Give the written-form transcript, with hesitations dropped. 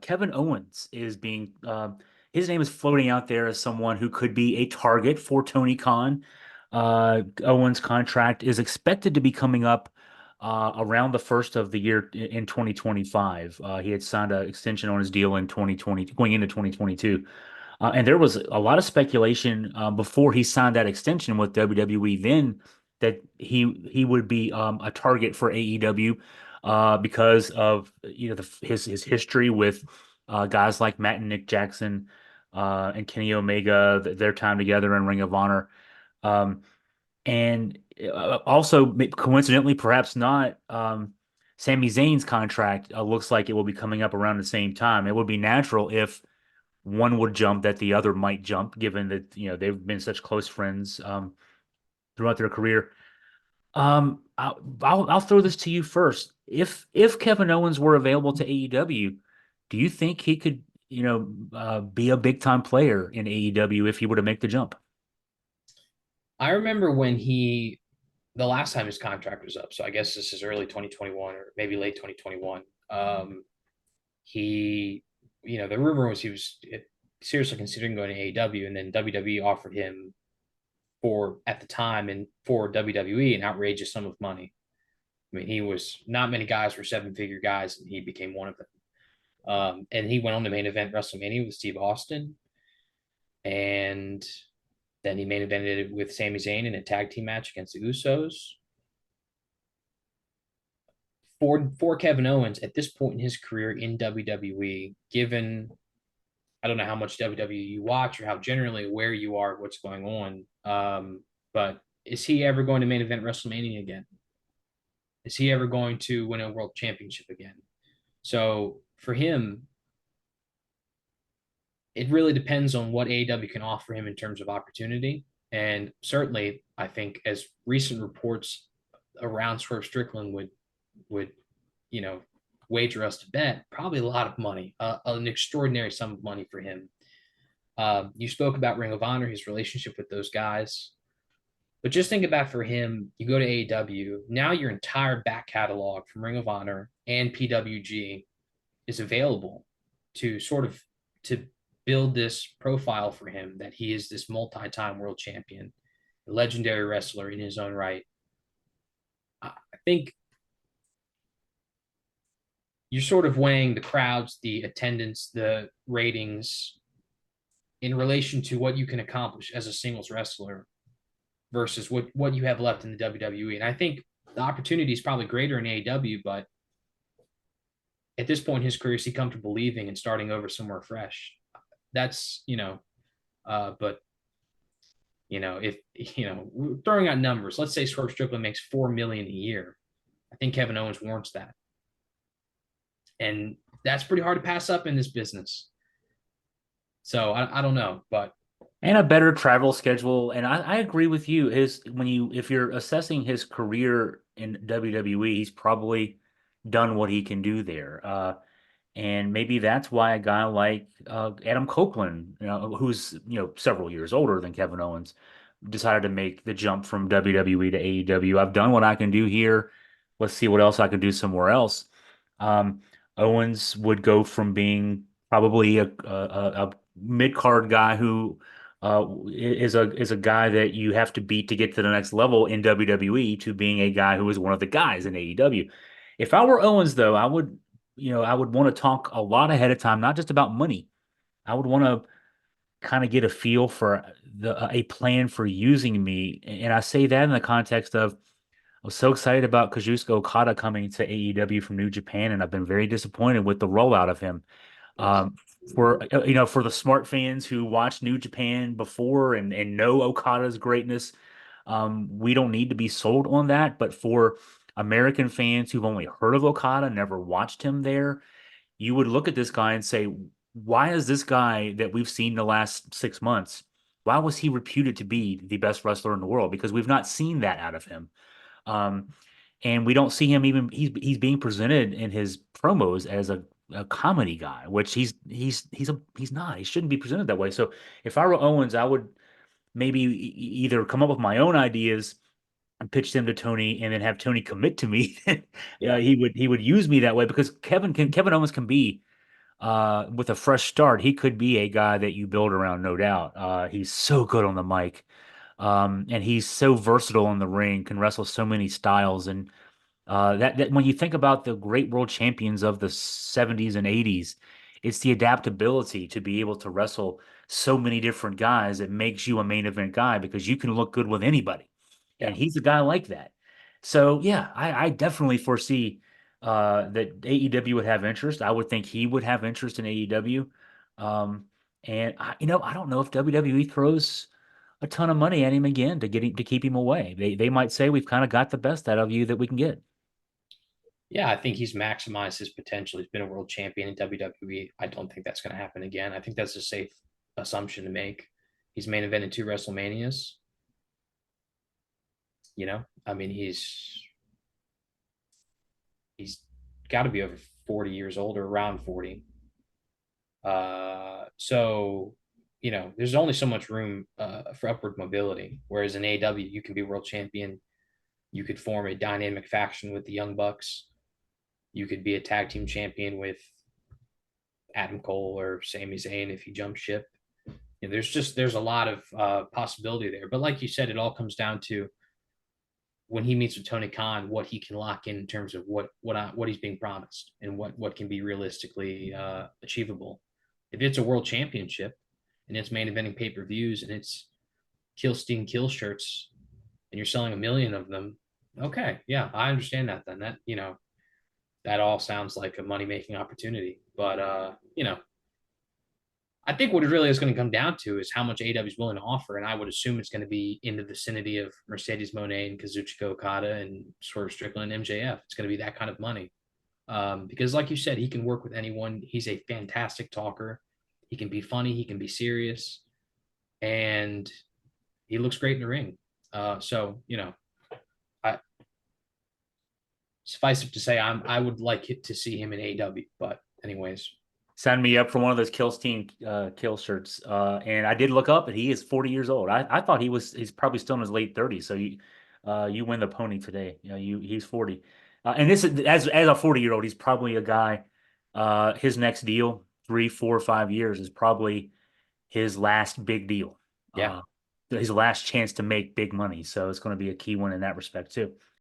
Kevin Owens is being his name is floating out there as someone who could be a target for Tony Khan. Owens' contract is expected to be coming up around the first of the year in 2025. He had signed an extension on his deal in 2020, going into 2022. And there was a lot of speculation before he signed that extension with WWE then that he would be a target for AEW because of his history with guys like Matt and Nick Jackson and Kenny Omega, their time together in Ring of Honor. Um, and also coincidentally, perhaps not, Sami Zayn's contract looks like it will be coming up around the same time. It would be natural if one would jump that the other might jump, given that they've been such close friends throughout their career. I'll throw this to you first. If Kevin Owens were available to AEW, do you think he could be a big time player in AEW if he were to make the jump? I remember when the last time his contract was up, so I guess this is early 2021 or maybe late 2021. He, the rumor was he was seriously considering going to AEW, and then WWE offered him at the time and for WWE an outrageous sum of money. I mean, he was not many guys were seven-figure guys, and he became one of them. And he went on to main event WrestleMania with Steve Austin, and then he main evented it with Sami Zayn in a tag team match against the Usos. For Kevin Owens at this point in his career in WWE, given I don't know how much WWE you watch or how generally aware you are of what's going on, but is he ever going to main event WrestleMania again? Is he ever going to win a world championship again? So for him, it really depends on what AEW can offer him in terms of opportunity. And certainly, I think as recent reports around Swerve Strickland would you know wager us to bet, probably a lot of money, an extraordinary sum of money for him. You spoke about Ring of Honor, his relationship with those guys, but just think about for him. You go to AEW now, your entire back catalog from Ring of Honor and PWG is available to sort of to build this profile for him that he is this multi-time world champion, a legendary wrestler in his own right. I think you're sort of weighing the crowds, the attendance, the ratings in relation to what you can accomplish as a singles wrestler versus what you have left in the WWE. And I think the opportunity is probably greater in AEW, but at this point in his career, is he comfortable leaving and starting over somewhere fresh? That's but if throwing out numbers, let's say Swerve Strickland makes $4 million a year. I think Kevin Owens warrants that, and that's pretty hard to pass up in this business. So I don't know, but And a better travel schedule. And I agree with you. If you're assessing his career in WWE, he's probably done what he can do there. And maybe that's why a guy like Adam Copeland, who's several years older than Kevin Owens, decided to make the jump from WWE to AEW. I've done what I can do here. Let's see what else I can do somewhere else. Um, Owens would go from being probably a mid card guy who is a guy that you have to beat to get to the next level in WWE to being a guy who is one of the guys in AEW. If I were Owens, though, I would want to talk a lot ahead of time, not just about money. I would want to kind of get a feel for a plan for using me, and I say that in the context of I was so excited about Kazuchika Okada coming to AEW from New Japan, and I've been very disappointed with the rollout of him. Um, for the smart fans who watched New Japan before and know Okada's greatness, we don't need to be sold on that. But for American fans who've only heard of Okada, never watched him there, you would look at this guy and say, why is this guy that we've seen the last 6 months, why was he reputed to be the best wrestler in the world? Because we've not seen that out of him. Um, and we don't see him even he's being presented in his promos as a comedy guy, which he's not. He shouldn't be presented that way. So if I were Owens, I would maybe either come up with my own ideas and pitch them to Tony, and then have Tony commit to me. yeah, He would use me that way because Kevin Owens can be. with a fresh start, he could be a guy that you build around, no doubt. He's so good on the mic. And he's so versatile in the ring, can wrestle so many styles. And that when you think about the great world champions of the 70s and 80s, it's the adaptability to be able to wrestle so many different guys that makes you a main event guy because you can look good with anybody. Yeah. And he's a guy like that. So yeah, I definitely foresee that AEW would have interest. I would think he would have interest in AEW. And I don't know if WWE throws a ton of money at him again to get him to keep him away. They might say we've kind of got the best out of you that we can get. Yeah, I think he's maximized his potential. He's been a world champion in WWE. I don't think that's going to happen again. I think that's a safe assumption to make. He's main evented 2 WrestleManias. I mean, he's got to be over 40 years old or around 40. So there's only so much room for upward mobility. Whereas in AEW, you can be world champion. You could form a dynamic faction with the Young Bucks. You could be a tag team champion with Adam Cole or Sami Zayn if he jumps ship. There's a lot of possibility there. But like you said, it all comes down to when he meets with Tony Khan, what he can lock in terms of what he's being promised and what can be realistically achievable. If it's a world championship and it's main eventing pay per views and it's Kill Steen kill shirts and you're selling 1 million of them, okay, yeah, I understand that. Then that all sounds like a money making opportunity. But I think what it really is going to come down to is how much AEW is willing to offer, and I would assume it's going to be in the vicinity of Mercedes Moné and Kazuchika Okada and Swerve Strickland and MJF. It's going to be that kind of money, because, like you said, he can work with anyone. He's a fantastic talker. He can be funny. He can be serious, and he looks great in the ring. So I suffice it to say, I would like it to see him in AEW. But anyways, Sign me up for one of those Kill Steam kill shirts. And I did look up, and he is 40 years old. I thought he's probably still in his late 30s. So you win the pony today. He's 40. And this is as a 40-year-old, he's probably a guy. His next deal, 3, 4, 5 years, is probably his last big deal. yeah. His last chance to make big money. So it's going to be a key one in that respect too.